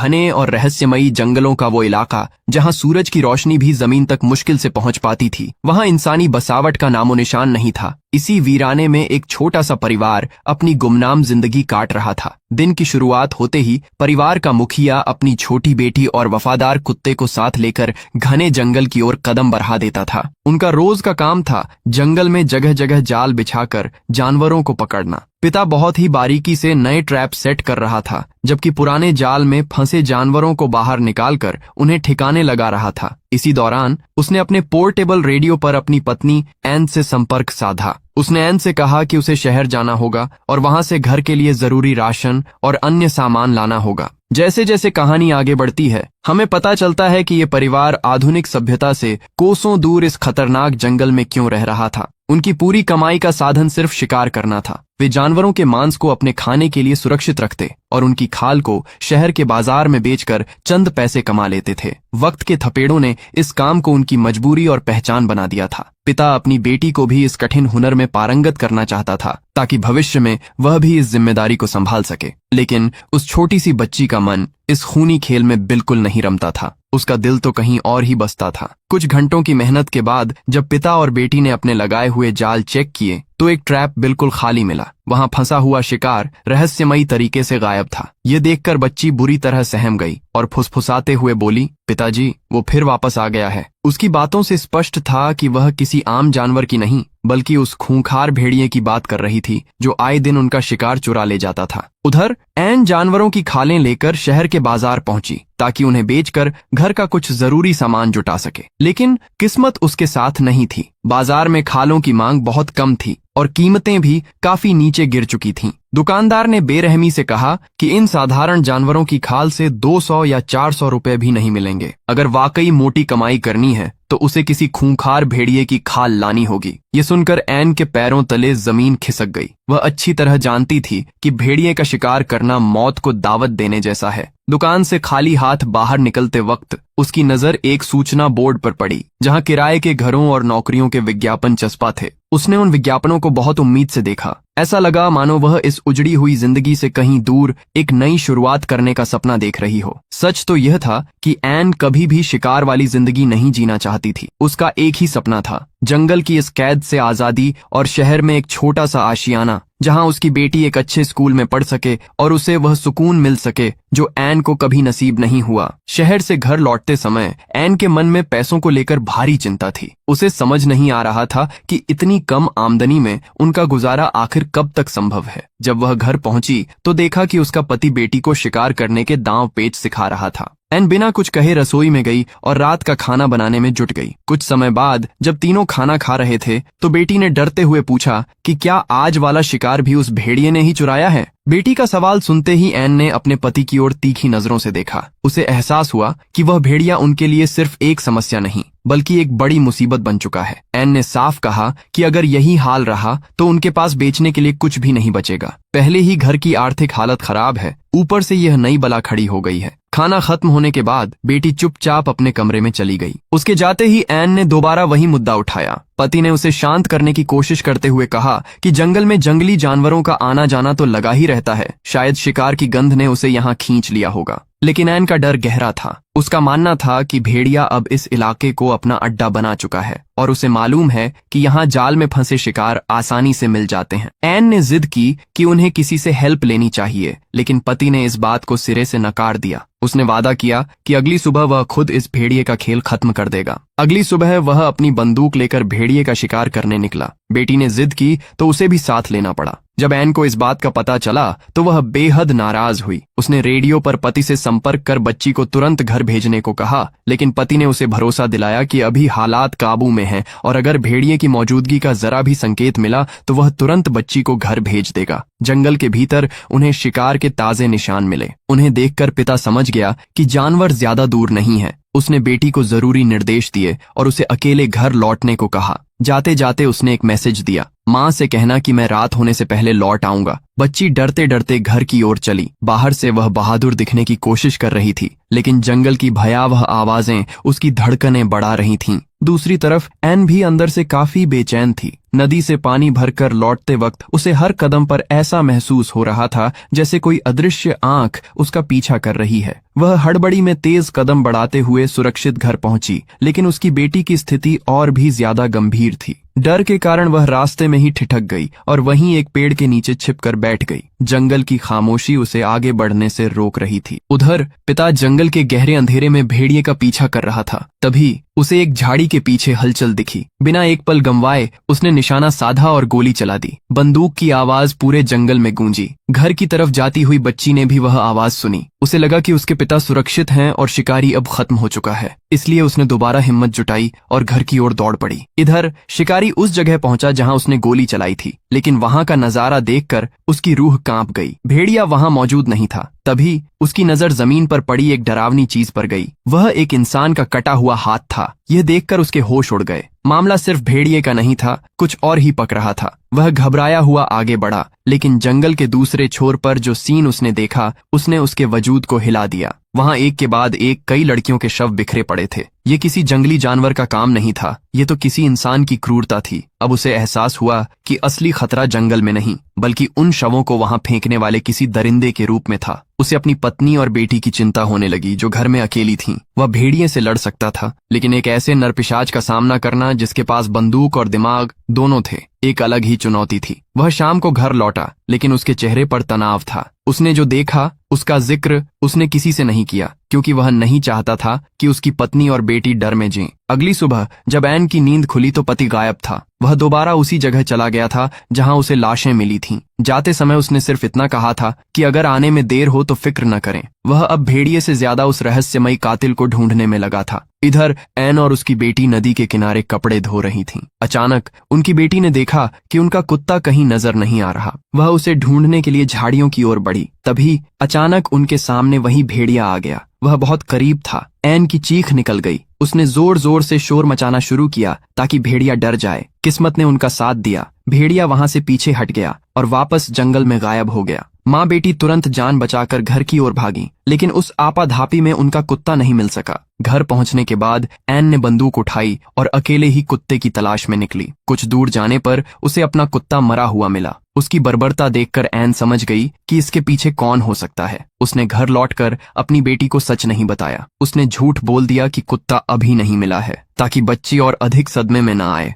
घने और रहस्यमयी जंगलों का वो इलाका जहां सूरज की रोशनी भी जमीन तक मुश्किल से पहुंच पाती थी, वहां इंसानी बसावट का नामो निशान नहीं था। इसी वीराने में एक छोटा सा परिवार अपनी गुमनाम जिंदगी काट रहा था। दिन की शुरुआत होते ही परिवार का मुखिया अपनी छोटी बेटी और वफादार कुत्ते को साथ लेकर घने जंगल की ओर कदम बढ़ा देता था। उनका रोज का काम था जंगल में जगह जगह जाल बिछाकर जानवरों को पकड़ना। पिता बहुत ही बारीकी से नए ट्रैप सेट कर रहा था, जबकि पुराने जाल में फंसे जानवरों को बाहर निकालकर उन्हें ठिकाने लगा रहा था। इसी दौरान उसने अपने पोर्टेबल रेडियो पर अपनी पत्नी एन से संपर्क साधा। उसने एन से कहा कि उसे शहर जाना होगा और वहां से घर के लिए जरूरी राशन और अन्य सामान लाना होगा। जैसे जैसे कहानी आगे बढ़ती है, हमें पता चलता है कि ये परिवार आधुनिक सभ्यता से कोसों दूर इस खतरनाक जंगल में क्यों रह रहा था। उनकी पूरी कमाई का साधन सिर्फ शिकार करना था। वे जानवरों के मांस को अपने खाने के लिए सुरक्षित रखते और उनकी खाल को शहर के बाजार में बेचकर चंद पैसे कमा लेते थे। वक्त के थपेड़ों ने इस काम को उनकी मजबूरी और पहचान बना दिया था। पिता अपनी बेटी को भी इस कठिन हुनर में पारंगत करना चाहता था ताकि भविष्य में वह भी इस जिम्मेदारी को संभाल सके, लेकिन उस छोटी सी बच्ची का मन इस खूनी खेल में बिल्कुल नहीं रमता था। उसका दिल तो कहीं और ही बसता था। कुछ घंटों की मेहनत के बाद जब पिता और बेटी ने अपने लगाए हुए जाल चेक किए तो एक ट्रैप बिल्कुल खाली मिला। वहां फंसा हुआ शिकार रहस्यमयी तरीके से गायब था। ये देखकर बच्ची बुरी तरह सहम गई और फुसफुसाते हुए बोली, पिताजी, वो फिर वापस आ गया है। उसकी बातों से स्पष्ट था कि वह किसी आम जानवर की नहीं बल्कि उस खूंखार भेड़िए की बात कर रही थी जो आए दिन उनका शिकार चुरा ले जाता था। उधर एन जानवरों की खालें लेकर शहर के बाजार पहुंची ताकि उन्हें बेचकर घर का कुछ जरूरी सामान जुटा सके, लेकिन किस्मत उसके साथ नहीं थी। बाजार में खालों की मांग बहुत कम थी और कीमतें भी काफी नीचे गिर चुकी थीं। दुकानदार ने बेरहमी से कहा कि इन साधारण जानवरों की खाल से 200 या 400 रुपए भी नहीं मिलेंगे। अगर वाकई मोटी कमाई करनी है तो उसे किसी खूंखार भेड़िए की खाल लानी होगी। ये सुनकर एन के पैरों तले जमीन खिसक गई। वह अच्छी तरह जानती थी कि भेड़िए का शिकार करना मौत को दावत देने जैसा है। दुकान से खाली हाथ बाहर निकलते वक्त उसकी नजर एक सूचना बोर्ड पर पड़ी जहां किराए के घरों और नौकरियों के विज्ञापन चस्पा थे। उसने उन विज्ञापनों को बहुत उम्मीद से देखा। ऐसा लगा मानो वह इस उजड़ी हुई जिंदगी से कहीं दूर एक नई शुरुआत करने का सपना देख रही हो। सच तो यह था कि एन कभी भी शिकार वाली जिंदगी नहीं जीना चाहती थी। उसका एक ही सपना था, जंगल की इस कैद से आजादी और शहर में एक छोटा सा आशियाना जहां उसकी बेटी एक अच्छे स्कूल में पढ़ सके और उसे वह सुकून मिल सके जो एन को कभी नसीब नहीं हुआ। शहर से घर लौटते समय एन के मन में पैसों को लेकर भारी चिंता थी। उसे समझ नहीं आ रहा था कि इतनी कम आमदनी में उनका गुजारा आखिर कब तक संभव है। जब वह घर पहुंची तो देखा कि उसका पति बेटी को शिकार करने के दांव पेच सिखा रहा था। एन बिना कुछ कहे रसोई में गई और रात का खाना बनाने में जुट गई। कुछ समय बाद जब तीनों खाना खा रहे थे तो बेटी ने डरते हुए पूछा कि क्या आज वाला शिकार भी उस भेड़िए ने ही चुराया है। बेटी का सवाल सुनते ही एन ने अपने पति की ओर तीखी नजरों से देखा। उसे एहसास हुआ कि वह भेड़िया उनके लिए सिर्फ एक समस्या नहीं बल्कि एक बड़ी मुसीबत बन चुका है। एन ने साफ कहा कि अगर यही हाल रहा तो उनके पास बेचने के लिए कुछ भी नहीं बचेगा। पहले ही घर की आर्थिक हालत खराब है, ऊपर से यह नई बला खड़ी हो गई है। खाना खत्म होने के बाद बेटी चुपचाप अपने कमरे में चली गई। उसके जाते ही एन ने दोबारा वही मुद्दा उठाया। पति ने उसे शांत करने की कोशिश करते हुए कहा कि जंगल में जंगली जानवरों का आना जाना तो लगा ही रहता है, शायद शिकार की गंध ने उसे यहाँ खींच लिया होगा। लेकिन एन का डर गहरा था। उसका मानना था कि भेड़िया अब इस इलाके को अपना अड्डा बना चुका है और उसे मालूम है कि यहाँ जाल में फंसे शिकार आसानी से मिल जाते हैं। एन ने जिद की कि उन्हें किसी से हेल्प लेनी चाहिए, लेकिन पति ने इस बात को सिरे से नकार दिया। उसने वादा किया कि अगली सुबह वह खुद इस भेड़िए का खेल खत्म कर देगा। अगली सुबह वह अपनी बंदूक लेकर भेड़िए का शिकार करने निकला। बेटी ने जिद की तो उसे भी साथ लेना पड़ा। जब एन को इस बात का पता चला तो वह बेहद नाराज हुई। उसने रेडियो पर पति से संपर्क कर बच्ची को तुरंत घर भेजने को कहा, लेकिन पति ने उसे भरोसा दिलाया कि अभी हालात काबू में हैं और अगर भेड़िए की मौजूदगी का जरा भी संकेत मिला तो वह तुरंत बच्ची को घर भेज देगा। जंगल के भीतर उन्हें शिकार के ताजे निशान मिले। उन्हें देखकर पिता समझ गया कि जानवर ज्यादा दूर नहीं है। उसने बेटी को जरूरी निर्देश दिए और उसे अकेले घर लौटने को कहा। जाते जाते उसने एक मैसेज दिया, माँ से कहना कि मैं रात होने से पहले लौट आऊंगा। बच्ची डरते डरते घर की ओर चली। बाहर से वह बहादुर दिखने की कोशिश कर रही थी, लेकिन जंगल की भयावह आवाजें उसकी धड़कनें बढ़ा रही थीं। दूसरी तरफ एन भी अंदर से काफी बेचैन थी। नदी से पानी भरकर लौटते वक्त उसे हर कदम पर ऐसा महसूस हो रहा था जैसे कोई अदृश्य आंख उसका पीछा कर रही है। वह हड़बड़ी में तेज कदम बढ़ाते हुए सुरक्षित घर पहुंची, लेकिन उसकी बेटी की स्थिति और भी ज्यादा गंभीर थी। डर के कारण वह रास्ते में ही ठिठक गई और वहीं एक पेड़ के नीचे छिपकर बैठ गई। जंगल की खामोशी उसे आगे बढ़ने से रोक रही थी। उधर पिता जंगल के गहरे अंधेरे में भेड़िए का पीछा कर रहा था। तभी उसे एक झाड़ी के पीछे हलचल दिखी। बिना एक पल गंवाए उसने निशाना साधा और गोली चला दी। बंदूक की आवाज पूरे जंगल में गूंजी। घर की तरफ जाती हुई बच्ची ने भी वह आवाज सुनी। उसे लगा कि उसके पिता सुरक्षित हैं और शिकारी अब खत्म हो चुका है, इसलिए उसने दोबारा हिम्मत जुटाई और घर की ओर दौड़ पड़ी। इधर शिकारी उस जगह पहुंचा जहां उसने गोली चलाई थी, लेकिन वहां का नजारा देखकर उसकी रूह कांप गई। भेड़िया वहां मौजूद नहीं था। तभी उसकी नजर जमीन पर पड़ी एक डरावनी चीज पर गई। वह एक इंसान का कटा हुआ हाथ था। यह देखकर उसके होश उड़ गए। मामला सिर्फ भेड़िए का नहीं था, कुछ और ही पक रहा था। वह घबराया हुआ आगे बढ़ा, लेकिन जंगल के दूसरे छोर पर जो सीन उसने देखा उसने उसके वजूद को हिला दिया। वहां एक के बाद एक कई लड़कियों के शव बिखरे पड़े थे। ये किसी जंगली जानवर का काम नहीं था, ये तो किसी इंसान की क्रूरता थी। अब उसे एहसास हुआ कि असली खतरा जंगल में नहीं, बल्कि उन शवों को वहां फेंकने वाले किसी दरिंदे के रूप में था। उसे अपनी पत्नी और बेटी की चिंता होने लगी, जो घर में अकेली थीं। वह भेड़िए से लड़ सकता था, लेकिन एक ऐसे नरपिशाच का सामना करना जिसके पास बंदूक और दिमाग दोनों थे, एक अलग ही चुनौती थी। वह शाम को घर लौटा, लेकिन उसके चेहरे पर तनाव था। उसने जो देखा उसका जिक्र उसने किसी से नहीं किया, क्योंकि वह नहीं चाहता था कि उसकी पत्नी और बेटी डर में जीं। अगली सुबह जब एन की नींद खुली तो पति गायब था। वह दोबारा उसी जगह चला गया था जहां उसे लाशें मिली थीं। जाते समय उसने सिर्फ इतना कहा था कि अगर आने में देर हो तो फिक्र न करें। वह अब भेड़िए से ज्यादा उस रहस्यमयी कातिल को ढूंढने में लगा था। इधर एन और उसकी बेटी नदी के किनारे कपड़े धो रही थीं। अचानक उनकी बेटी ने देखा कि उनका कुत्ता कहीं नजर नहीं आ रहा। वह उसे ढूंढने के लिए झाड़ियों की ओर बढ़ी। तभी अचानक उनके सामने वही भेड़िया आ गया। वह बहुत करीब था। एन की चीख निकल गई। उसने जोर जोर से शोर मचाना शुरू किया ताकि भेड़िया डर जाए। किस्मत ने उनका साथ दिया। भेड़िया वहां से पीछे हट गया और वापस जंगल में गायब हो गया। माँ बेटी तुरंत जान बचाकर घर की ओर भागी, लेकिन उस आपाधापी में उनका कुत्ता नहीं मिल सका। घर पहुंचने के बाद एन ने बंदूक उठाई और अकेले ही कुत्ते की तलाश में निकली। कुछ दूर जाने पर उसे अपना कुत्ता मरा हुआ मिला। उसकी बर्बरता देखकर एन समझ गई कि इसके पीछे कौन हो सकता है। उसने घर लौटकर अपनी बेटी को सच नहीं बताया। उसने झूठ बोल दिया कि कुत्ता अभी नहीं मिला है, ताकि बच्ची और अधिक सदमे में न आए।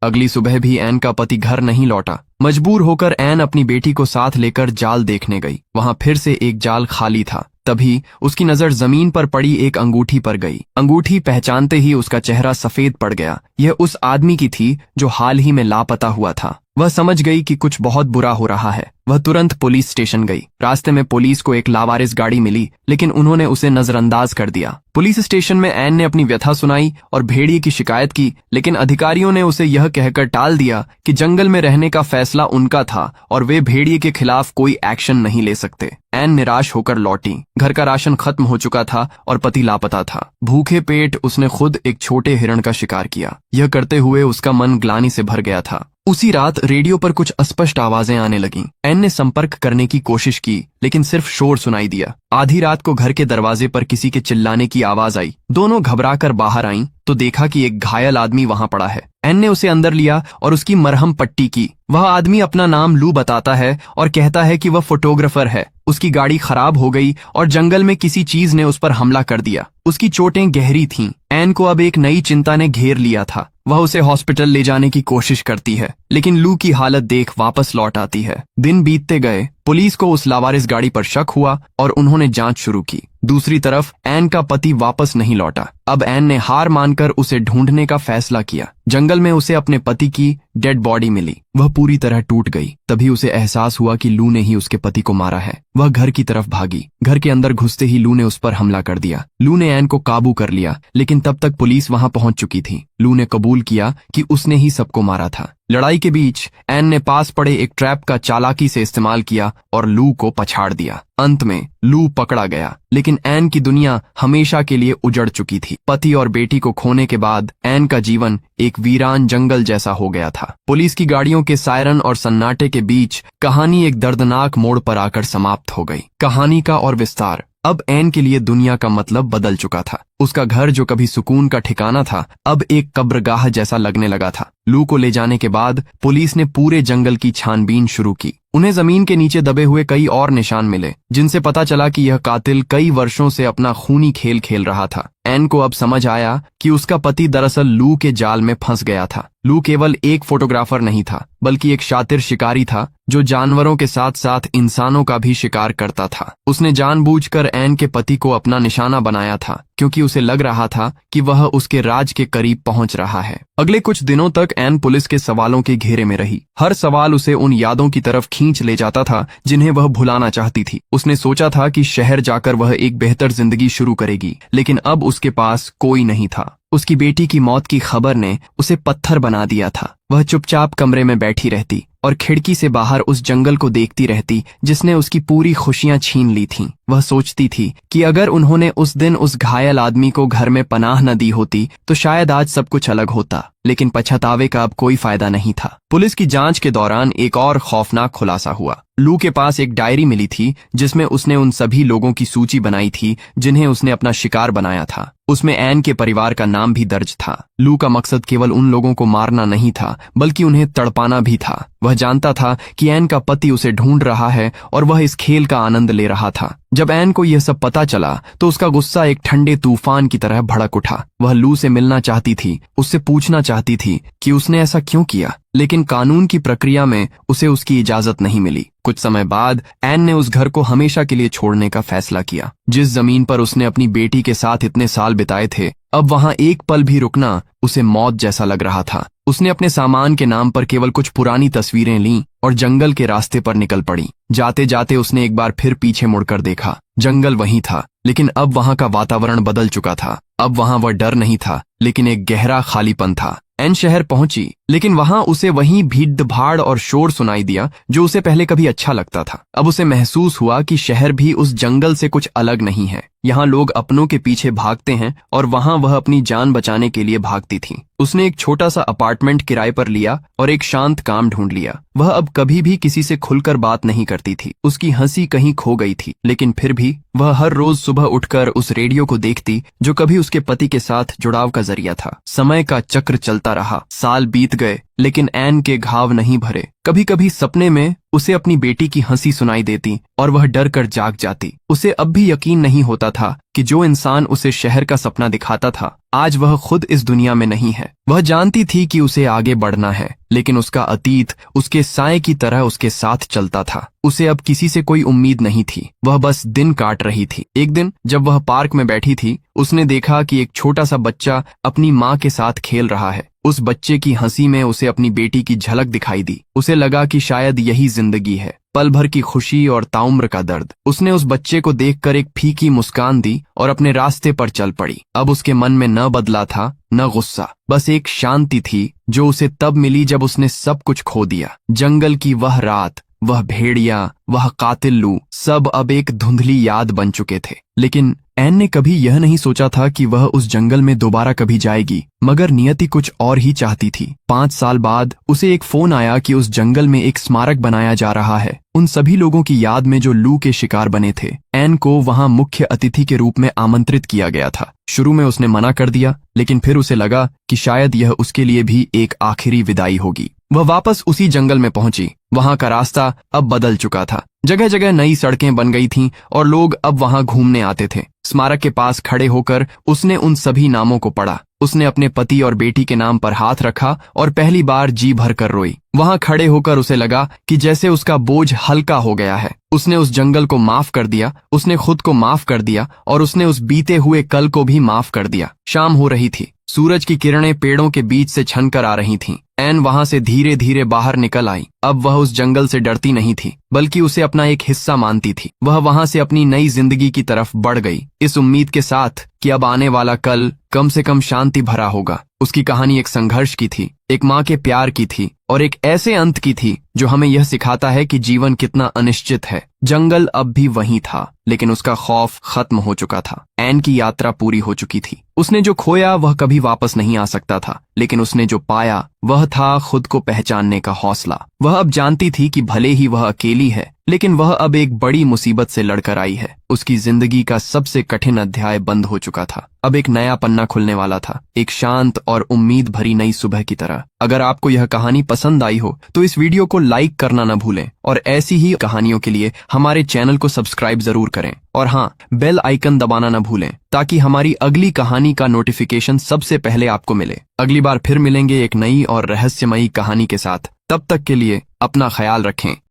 अगली सुबह भी एन का पति घर नहीं लौटा। मजबूर होकर एन अपनी बेटी को साथ लेकर जाल देखने गई। वहां फिर से एक जाल खाली था। तभी उसकी नजर जमीन पर पड़ी एक अंगूठी पर गई। अंगूठी पहचानते ही उसका चेहरा सफेद पड़ गया। यह उस आदमी की थी जो हाल ही में लापता हुआ था। वह समझ गई कि कुछ बहुत बुरा हो रहा है। वह तुरंत पुलिस स्टेशन गई। रास्ते में पुलिस को एक लावारिस गाड़ी मिली, लेकिन उन्होंने उसे नजरअंदाज कर दिया। पुलिस स्टेशन में एन ने अपनी व्यथा सुनाई और भेड़िए की शिकायत की, लेकिन अधिकारियों ने उसे यह कहकर टाल दिया कि जंगल में रहने का फैसला उनका था और वे भेड़िए के खिलाफ कोई एक्शन नहीं ले सकते। एन निराश होकर लौटी। घर का राशन खत्म हो चुका था और पति लापता था। भूखे पेट उसने खुद एक छोटे हिरण का शिकार किया। यह करते हुए उसका मन ग्लानि से भर गया था। उसी रात रेडियो पर कुछ अस्पष्ट आवाजें आने लगीं। एन ने संपर्क करने की कोशिश की, लेकिन सिर्फ शोर सुनाई दिया। आधी रात को घर के दरवाजे पर किसी के चिल्लाने की आवाज आई। दोनों घबराकर बाहर आईं तो देखा कि एक घायल आदमी वहां पड़ा है। एन ने उसे अंदर लिया और उसकी मरहम पट्टी की। वह आदमी अपना नाम लू बताता है और कहता है कि वह फोटोग्राफर है। उसकी गाड़ी खराब हो गई और जंगल में किसी चीज ने उस पर हमला कर दिया। उसकी चोटें गहरी थीं। एन को अब एक नई चिंता ने घेर लिया था। वह उसे हॉस्पिटल ले जाने की कोशिश करती है, लेकिन लू की हालत देख वापस लौट आती है। दिन बीतते गए। पुलिस को उस लावारिस गाड़ी पर शक हुआ और उन्होंने जांच शुरू की। दूसरी तरफ एन का पति वापस नहीं लौटा। अब एन ने हार मानकर उसे ढूंढने का फैसला किया। जंगल में उसे अपने पति की डेड बॉडी मिली। वह पूरी तरह टूट गई। तभी उसे एहसास हुआ कि लू ने ही उसके पति को मारा है। वह घर की तरफ भागी। घर के अंदर घुसते ही लू ने उस पर हमला कर दिया। लू ने एन को काबू कर लिया, लेकिन तब तक पुलिस वहां पहुंच चुकी थी। लू ने कबूल किया कि उसने ही सबको मारा था। लड़ाई के बीच एन ने पास पड़े एक ट्रैप का चालाकी से इस्तेमाल किया और लू को पछाड़ दिया। अंत में लू पकड़ा गया, लेकिन एन की दुनिया हमेशा के लिए उजड़ चुकी थी। पति और बेटी को खोने के बाद एन का जीवन एक वीरान जंगल जैसा हो गया था। पुलिस की गाड़ियों के सायरन और सन्नाटे के बीच कहानी एक दर्दनाक मोड़ पर आकर समाप्त हो गई। कहानी का और विस्तार अब एन के लिए दुनिया का मतलब बदल चुका था। उसका घर जो कभी सुकून का ठिकाना था अब एक कब्रगाह जैसा लगने लगा था। लू को ले जाने के बाद पुलिस ने पूरे जंगल की छानबीन शुरू की। उन्हें जमीन के नीचे दबे हुए कई और निशान मिले जिनसे पता चला कि यह कातिल कई वर्षों से अपना खूनी खेल खेल रहा था। एन को अब समझ आया कि उसका पति दरअसल लू के जाल में फंस गया था। लू केवल एक फोटोग्राफर नहीं था बल्कि एक शातिर शिकारी था जो जानवरों के साथ साथ इंसानों का भी शिकार करता था। उसने जानबूझकर एन के पति को अपना निशाना बनाया था क्योंकि उसे लग रहा था कि वह उसके राज के करीब पहुंच रहा है। अगले कुछ दिनों तक एन पुलिस के सवालों के घेरे में रही। हर सवाल उसे उन यादों की तरफ खींच ले जाता था जिन्हें वह भुलाना चाहती थी। उसने सोचा था कि शहर जाकर वह एक बेहतर जिंदगी शुरू करेगी, लेकिन अब उसके पास कोई नहीं था। उसकी बेटी की मौत की खबर ने उसे पत्थर बना दिया था। वह चुपचाप कमरे में बैठी रहती और खिड़की से बाहर उस जंगल को देखती रहती जिसने उसकी पूरी खुशियां छीन ली थीं। वह सोचती थी कि अगर उन्होंने उस दिन उस घायल आदमी को घर में पनाह न दी होती तो शायद आज सब कुछ अलग होता, लेकिन पछतावे का अब कोई फायदा नहीं था। पुलिस की जांच के दौरान एक और खौफनाक खुलासा हुआ। लू के पास एक डायरी मिली थी जिसमें उसने उन सभी लोगों की सूची बनाई थी जिन्हें उसने अपना शिकार बनाया था। उसमें एन के परिवार का नाम भी दर्ज था। लू का मकसद केवल उन लोगों को मारना नहीं था बल्कि उन्हें तड़पाना भी था। वह जानता था कि एन का पति उसे ढूंढ रहा है और वह इस खेल का आनंद ले रहा था। जब एन को यह सब पता चला तो उसका गुस्सा एक ठंडे तूफान की तरह भड़क उठा। वह लू से मिलना चाहती थी, उससे पूछना चाहती थी कि उसने ऐसा क्यों किया, लेकिन कानून की प्रक्रिया में उसे उसकी इजाजत नहीं मिली। कुछ समय बाद एन ने उस घर को हमेशा के लिए छोड़ने का फैसला किया। जिस जमीन पर उसने अपनी बेटी के साथ इतने साल बिताए थे, अब वहां एक पल भी रुकना उसे मौत जैसा लग रहा था। उसने अपने सामान के नाम पर केवल कुछ पुरानी तस्वीरें लीं और जंगल के रास्ते पर निकल पड़ी। जाते जाते उसने एक बार फिर पीछे मुड़कर देखा। जंगल वहीं था, लेकिन अब वहां का वातावरण बदल चुका था। अब वहां वह डर नहीं था, लेकिन एक गहरा खालीपन था। एन शहर पहुंची, लेकिन वहां उसे वही भीड़ भाड़ और शोर सुनाई दिया जो उसे पहले कभी अच्छा लगता था। अब उसे महसूस हुआ कि शहर भी उस जंगल से कुछ अलग नहीं है। यहाँ लोग अपनों के पीछे भागते हैं और वहां वह अपनी जान बचाने के लिए भागती थी। उसने एक छोटा सा अपार्टमेंट किराए पर लिया और एक शांत काम ढूंढ लिया। वह अब कभी भी किसी से खुलकर बात नहीं करती थी। उसकी हंसी कहीं खो गई थी, लेकिन फिर भी वह हर रोज सुबह उठकर उस रेडियो को देखती जो कभी उसके पति के साथ जुड़ाव का जरिया था। समय का चक्र चलता रहा, साल बीत गए, लेकिन एन के घाव नहीं भरे। कभी कभी सपने में उसे अपनी बेटी की हंसी सुनाई देती और वह डर कर जाग जाती। उसे अब भी यकीन नहीं होता था कि जो इंसान उसे शहर का सपना दिखाता था आज वह खुद इस दुनिया में नहीं है। वह जानती थी कि उसे आगे बढ़ना है, लेकिन उसका अतीत उसके साए की तरह उसके साथ चलता था। उसे अब किसी से कोई उम्मीद नहीं थी, वह बस दिन काट रही थी। एक दिन जब वह पार्क में बैठी थी, उसने देखा कि एक छोटा सा बच्चा अपनी माँ के साथ खेल रहा है। उस बच्चे की हंसी में उसे अपनी बेटी की झलक दिखाई दी। उसे लगा कि शायद यही जिंदगी है, पल भर की खुशी और ताउम्र का दर्द। उसने उस बच्चे को देखकर एक फीकी मुस्कान दी और अपने रास्ते पर चल पड़ी। अब उसके मन में न बदला था न गुस्सा, बस एक शांति थी जो उसे तब मिली जब उसने सब कुछ खो दिया। जंगल की वह रात, वह भेड़िया, वह कातिल लू, सब अब एक धुंधली याद बन चुके थे। लेकिन एन ने कभी यह नहीं सोचा था कि वह उस जंगल में दोबारा कभी जाएगी, मगर नियति कुछ और ही चाहती थी। 5 साल बाद उसे एक फोन आया कि उस जंगल में एक स्मारक बनाया जा रहा है, उन सभी लोगों की याद में जो लू के शिकार बने थे। एन को वहां मुख्य अतिथि के रूप में आमंत्रित किया गया था। शुरू में उसने मना कर दिया, लेकिन फिर उसे लगा कि शायद यह उसके लिए भी एक आखिरी विदाई होगी। वह वापस उसी जंगल में पहुंची। वहां का रास्ता अब बदल चुका था, जगह जगह नई सड़कें बन गई थीं और लोग अब वहां घूमने आते थे। स्मारक के पास खड़े होकर उसने उन सभी नामों को पढ़ा। उसने अपने पति और बेटी के नाम पर हाथ रखा और पहली बार जी भर कर रोई। वहां खड़े होकर उसे लगा कि जैसे उसका बोझ हल्का हो गया है। उसने उस जंगल को माफ कर दिया, उसने खुद को माफ कर दिया और उसने उस बीते हुए कल को भी माफ कर दिया। शाम हो रही थी, सूरज की किरणें पेड़ों के बीच से छनकर आ रही थीं। एन वहां से धीरे धीरे बाहर निकल आई। अब वह उस जंगल से डरती नहीं थी, बल्कि उसे अपना एक हिस्सा मानती थी। वह वहां से अपनी नई जिंदगी की तरफ बढ़ गई, इस उम्मीद के साथ कि अब आने वाला कल कम से कम शांति भरा होगा। उसकी कहानी एक संघर्ष की थी, एक माँ के प्यार की थी और एक ऐसे अंत की थी जो हमें यह सिखाता है कि जीवन कितना अनिश्चित है। जंगल अब भी वहीं था, लेकिन उसका खौफ खत्म हो चुका था। एन की यात्रा पूरी हो चुकी थी। उसने जो खोया वह कभी वापस नहीं आ सकता था, लेकिन उसने जो पाया वह था खुद को पहचानने का हौसला। वह अब जानती थी कि भले ही वह अकेली है, लेकिन वह अब एक बड़ी मुसीबत से लड़कर आई है। उसकी जिंदगी का सबसे कठिन अध्याय बंद हो चुका था। अब एक नया पन्ना खुलने वाला था, एक शांत और उम्मीद भरी नई सुबह की तरह। अगर आपको यह कहानी पसंद आई हो तो इस वीडियो को लाइक करना न भूलें और ऐसी ही कहानियों के लिए हमारे चैनल को सब्सक्राइब जरूर करें। और हाँ, बेल आइकन दबाना न भूलें ताकि हमारी अगली कहानी का नोटिफिकेशन सबसे पहले आपको मिले। अगली बार फिर मिलेंगे एक नई और रहस्यमयी कहानी के साथ। तब तक के लिए अपना ख्याल रखें।